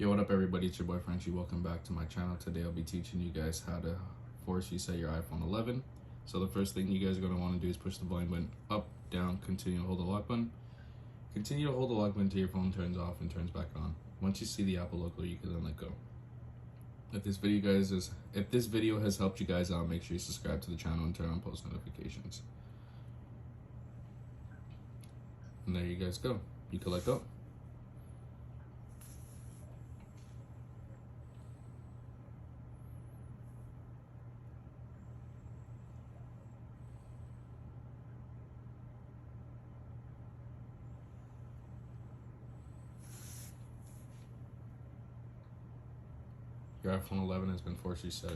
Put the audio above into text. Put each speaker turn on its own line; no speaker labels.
Yo, what up everybody, it's your boy Frenchiie. Welcome back to my channel. Today I'll be teaching you guys how to force reset your iPhone 11. So the first thing you guys are going to want to do is push the volume button up, down, continue to hold the lock button. Continue to hold the lock button until your phone turns off and turns back on. Once you see the Apple logo, you can then let go. If this video has helped you guys out, make sure you subscribe to the channel and turn on post notifications. And there you guys go. You can let go. Your iPhone 11 has been force reset.